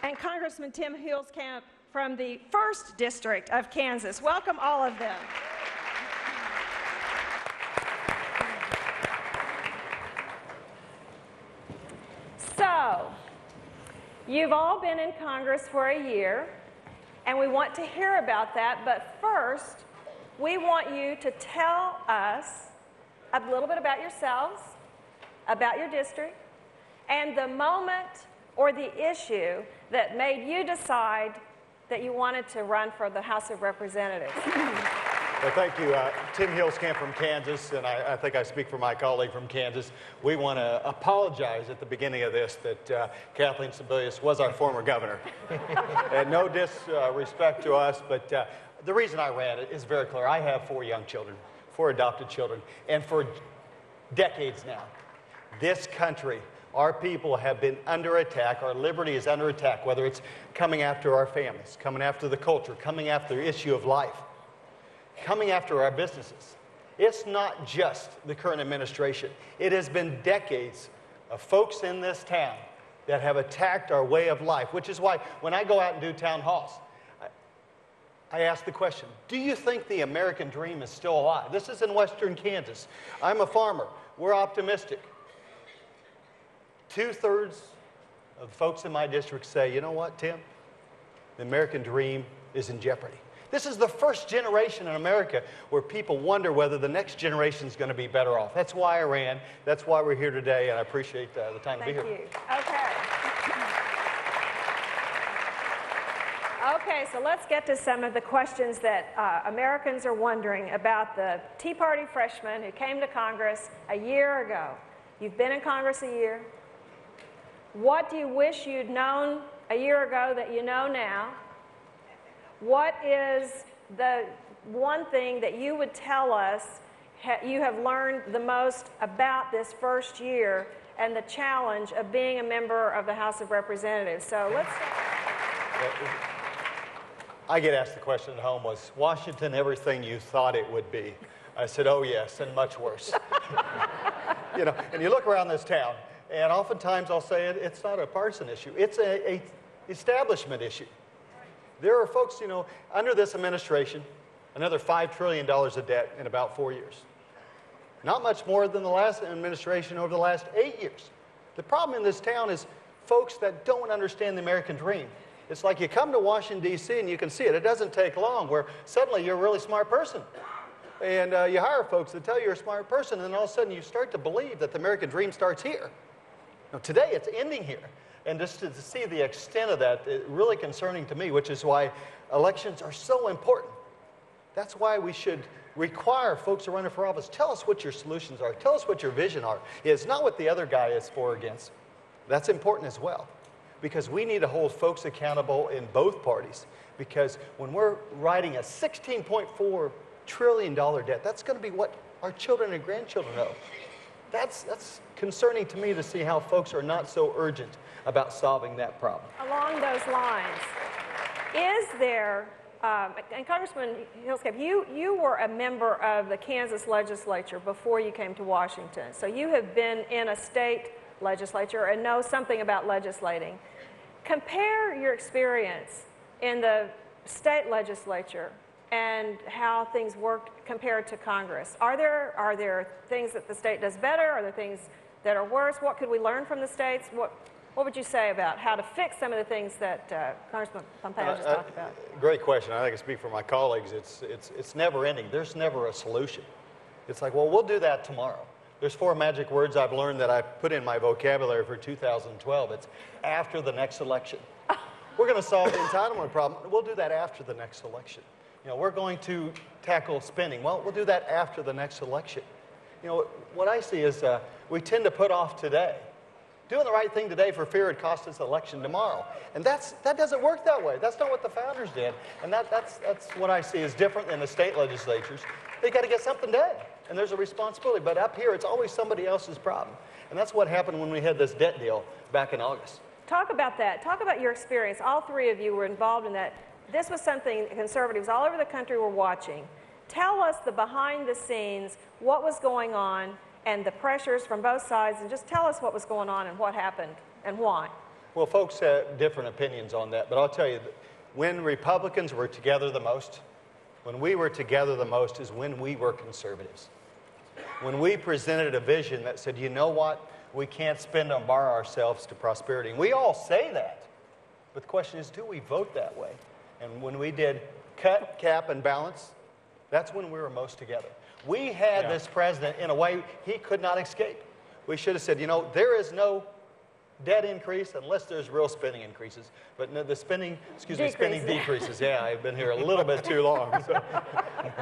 and Congressman Tim Huelskamp from the 1st District of Kansas. Welcome all of them. So, you've all been in Congress for a year, and we want to hear about that, but first, we want you to tell us a little bit about yourselves, about your district, and the moment or the issue that made you decide that you wanted to run for the House of Representatives. Well, thank you. Tim Huelskamp from Kansas, and I think I speak for my colleague from Kansas. We want to apologize at the beginning of this that Kathleen Sebelius was our former governor. And no disrespect to us, but the reason I ran it is very clear. I have 4 young children, 4 adopted children, and for decades now, this country, our people have been under attack. Our liberty is under attack, whether it's coming after our families, coming after the culture, coming after the issue of life, coming after our businesses. It's not just the current administration. It has been decades of folks in this town that have attacked our way of life, which is why when I go out and do town halls, I ask the question, do you think the American dream is still alive? This is in western Kansas. I'm a farmer. We're optimistic. 2/3 of the folks in my district say, you know what, Tim? The American dream is in jeopardy. This is the first generation in America where people wonder whether the next generation is going to be better off. That's why I ran. That's why we're here today, and I appreciate the time to be here. Thank you. Okay. Okay, so let's get to some of the questions that Americans are wondering about the Tea Party freshman who came to Congress a year ago. You've been in Congress a year. What do you wish you'd known a year ago that you know now? What is the one thing that you would tell us you have learned the most about this first year and the challenge of being a member of the House of Representatives? So let's start. I get asked the question at home, was Washington everything you thought it would be? I said, oh yes, and much worse. You know, and you look around this town, and oftentimes I'll say it's not a partisan issue. It's a establishment issue. There are folks, you know, under this administration, another $5 trillion of debt in about 4 years. Not much more than the last administration over the last 8 years. The problem in this town is folks that don't understand the American dream. It's like you come to Washington, D.C., and you can see it. It doesn't take long where suddenly you're a really smart person. And you hire folks that tell you you're a smart person, and then all of a sudden you start to believe that the American dream starts here. Now, today it's ending here. And just to see the extent of that, it's really concerning to me, which is why elections are so important. That's why we should require folks who are running for office, tell us what your solutions are. Tell us what your vision is, not what the other guy is for or against. That's important as well, because we need to hold folks accountable in both parties. Because when we're writing a $16.4 trillion debt, that's going to be what our children and grandchildren owe. That's concerning to me to see how folks are not so urgent about solving that problem. Along those lines, is there, and Congressman Huelskamp, you were a member of the Kansas legislature before you came to Washington, so you have been in a state legislature and know something about legislating. Compare your experience in the state legislature and how things work compared to Congress. Are there things that the state does better? Are there things that are worse? What could we learn from the states? What would you say about how to fix some of the things that Congressman Pompeo just talked about? Great question. I think I speak for my colleagues. It's never ending. There's never a solution. It's like, well, we'll do that tomorrow. There's 4 magic words I've learned that I put in my vocabulary for 2012. It's after the next election. We're going to solve the entitlement problem. We'll do that after the next election. You know, we're going to tackle spending. Well, we'll do that after the next election. You know, what I see is we tend to put off today. Doing the right thing today for fear it costs us election tomorrow. And that doesn't work that way. That's not what the founders did. And that's what I see as different than the state legislatures. They got to get something done. And there's a responsibility. But up here, it's always somebody else's problem. And that's what happened when we had this debt deal back in August. Talk about that. Talk about your experience. All 3 of you were involved in that. This was something conservatives all over the country were watching. Tell us the behind the scenes, what was going on, and the pressures from both sides, and just tell us what was going on and what happened and why. Well, folks have different opinions on that, but I'll tell you, when Republicans were together the most, when we were together the most is when we were conservatives. When we presented a vision that said, you know what, we can't spend and borrow ourselves to prosperity. And we all say that, but the question is, do we vote that way? And when we did cut, cap, and balance, that's when we were most together. We had this president in a way he could not escape. We should have said, you know, there is no debt increase unless there's real spending increases. But no, the spending decreases. Yeah, I've been here a little bit too long. So.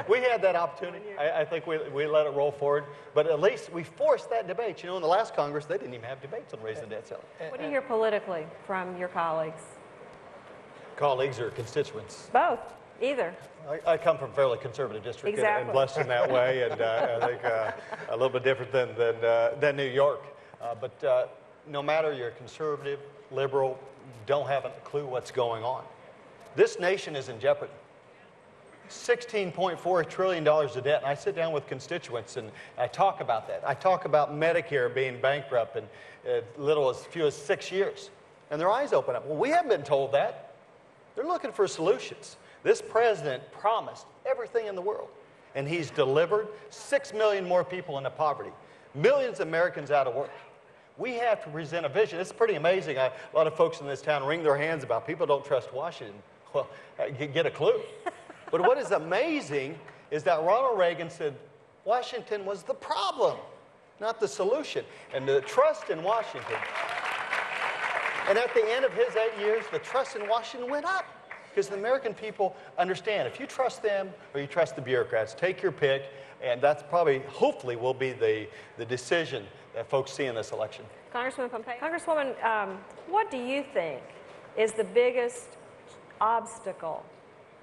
We had that opportunity. I think we let it roll forward. But at least we forced that debate. You know, in the last Congress, they didn't even have debates on raising the debt ceiling. What do you hear politically from your colleagues? Colleagues or constituents? Both. Either. I come from a fairly conservative district exactly. and blessed in that way, and I think a little bit different than New York. But no matter you're conservative, liberal, don't have a clue what's going on. This nation is in jeopardy. $16.4 trillion of debt. And I sit down with constituents and I talk about that. I talk about Medicare being bankrupt in as little as few as 6 years. And their eyes open up. Well, we haven't been told that. They're looking for solutions. This president promised everything in the world, and he's delivered 6 million more people into poverty, millions of Americans out of work. We have to present a vision. It's pretty amazing. A lot of folks in this town wring their hands about people don't trust Washington. Well, get a clue. But what is amazing is that Ronald Reagan said Washington was the problem, not the solution. And the trust in Washington, and at the end of his 8 years, the trust in Washington went up. Because the American people understand, if you trust them or you trust the bureaucrats, take your pick, and that's probably, hopefully, will be the decision that folks see in this election. Congressman Pompeo. Congresswoman, what do you think is the biggest obstacle?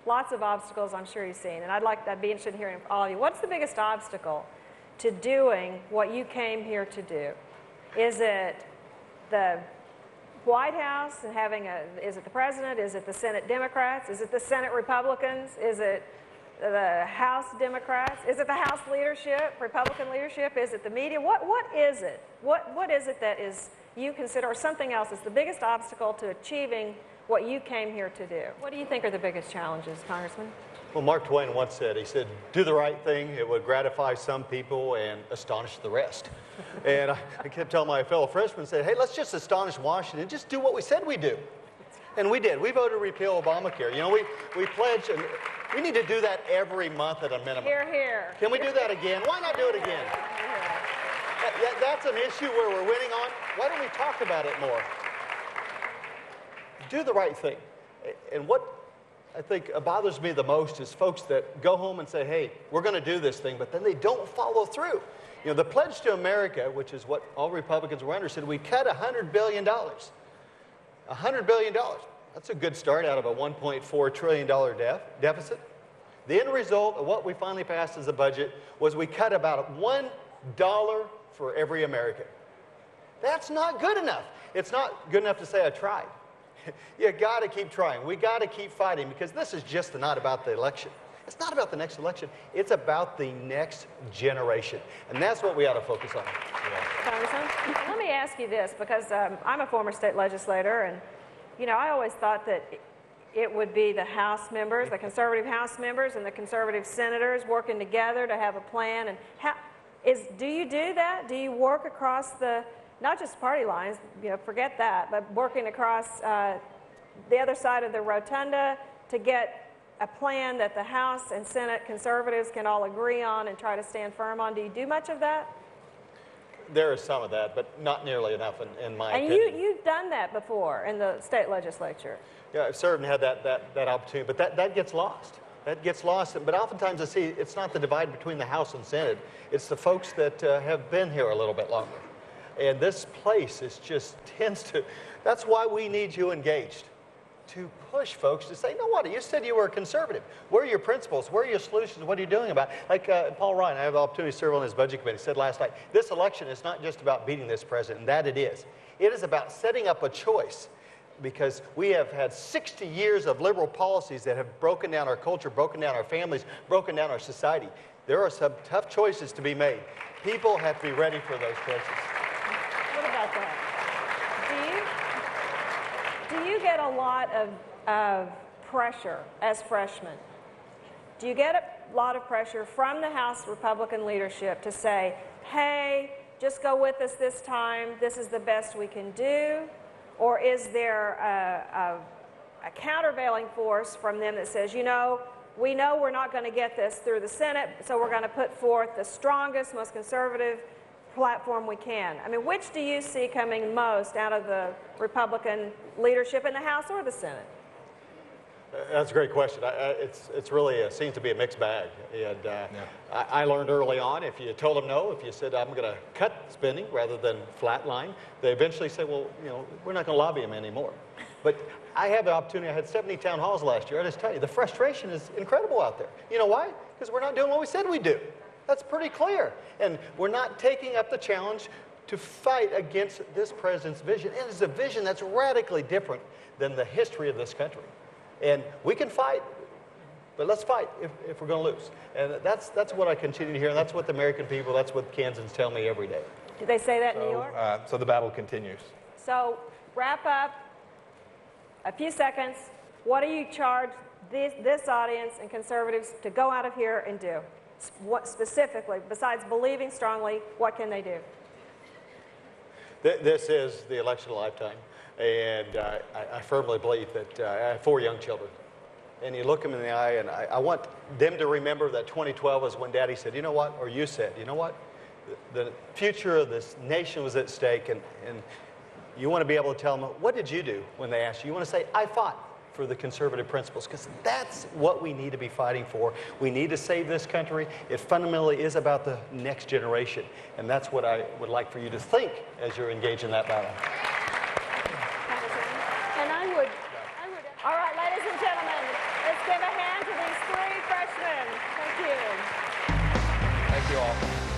Lots of obstacles I'm sure you've seen, and I'd be interested in hearing from all of you. What's the biggest obstacle to doing what you came here to do? Is it the White House and is it the president? Is it the Senate Democrats? Is it the Senate Republicans? Is it the House Democrats? Is it the House leadership, Republican leadership? Is it the media? What is it? What is it that is you consider, or something else, is the biggest obstacle to achieving what you came here to do? What do you think are the biggest challenges, Congressman? Well, Mark Twain once said, he said, do the right thing, it would gratify some people and astonish the rest. And I kept telling my fellow freshmen, said, hey, let's just astonish Washington, just do what we said we do. And we did. We voted to repeal Obamacare. You know, we pledged, and we need to do that every month at a minimum. Hear, hear. Can we do that again? Why not do it again? That's an issue where we're winning on. Why don't we talk about it more? Do the right thing. And what I think bothers me the most is folks that go home and say, hey, we're going to do this thing, but then they don't follow through. You know, the Pledge to America, which is what all Republicans were under, said we cut $100 billion. $100 billion. That's a good start out of a $1.4 trillion deficit. The end result of what we finally passed as a budget was we cut about $1 for every American. That's not good enough. It's not good enough to say I tried. You got to keep trying. We got to keep fighting, because this is just not about the election. It's not about the next election. It's about the next generation. And that's what we ought to focus on. Yeah. Congressman, let me ask you this, because I'm a former state legislator, and, you know, I always thought that it would be the House members, the conservative House members and the conservative senators working together to have a plan. And do you do that? Do you work across not just party lines, you know, forget that, but working across the other side of the rotunda to get a plan that the House and Senate conservatives can all agree on and try to stand firm on? Do you do much of that? There is some of that, but not nearly enough in my opinion. And you've done that before in the state legislature. Yeah, I've served and had that opportunity, but that gets lost. That gets lost, but oftentimes I see it's not the divide between the House and Senate. It's the folks that have been here a little bit longer. And this place tends to, that's why we need you engaged, to push folks to say, no, what, you said you were a conservative. Where are your principles? Where are your solutions? What are you doing about it? Like Paul Ryan, I have the opportunity to serve on his budget committee, said last night, this election is not just about beating this president, and that it is. It is about setting up a choice, because we have had 60 years of liberal policies that have broken down our culture, broken down our families, broken down our society. There are some tough choices to be made. People have to be ready for those choices. What about that? Do you get a lot of pressure as freshmen? Do you get a lot of pressure from the House Republican leadership to say, hey, just go with us this time, this is the best we can do? Or is there a countervailing force from them that says, you know, we know we're not going to get this through the Senate, so we're going to put forth the strongest, most conservative platform we can? I mean, which do you see coming most out of the Republican leadership in the House or the Senate? That's a great question. It's really seems to be a mixed bag. And I learned early on, if you told them no, if you said, I'm going to cut spending rather than flatline, they eventually say, well, you know, we're not going to lobby them anymore. But I had the opportunity, I had 70 town halls last year. I just tell you, the frustration is incredible out there. You know why? Because we're not doing what we said we'd do. That's pretty clear. And we're not taking up the challenge to fight against this president's vision. It is a vision that's radically different than the history of this country. And we can fight, but let's fight if we're going to lose. And that's what I continue to hear, and that's what the American people, that's what Kansans tell me every day. Do they say that in New York? So the battle continues. So wrap up, a few seconds. What do you charge this audience and conservatives to go out of here and do? What specifically, besides believing strongly, what can they do? This is the election of a lifetime. And I firmly believe that I have 4 young children. And you look them in the eye, and I want them to remember that 2012 was when Daddy said, you know what, or you said, you know what, the future of this nation was at stake, and you want to be able to tell them, what did you do when they asked you? You want to say, I fought for the conservative principles, because that's what we need to be fighting for. We need to save this country. It fundamentally is about the next generation, and that's what I would like for you to think as you're engaged in that battle. And I would. All right, ladies and gentlemen, let's give a hand to these 3 freshmen. Thank you. Thank you all.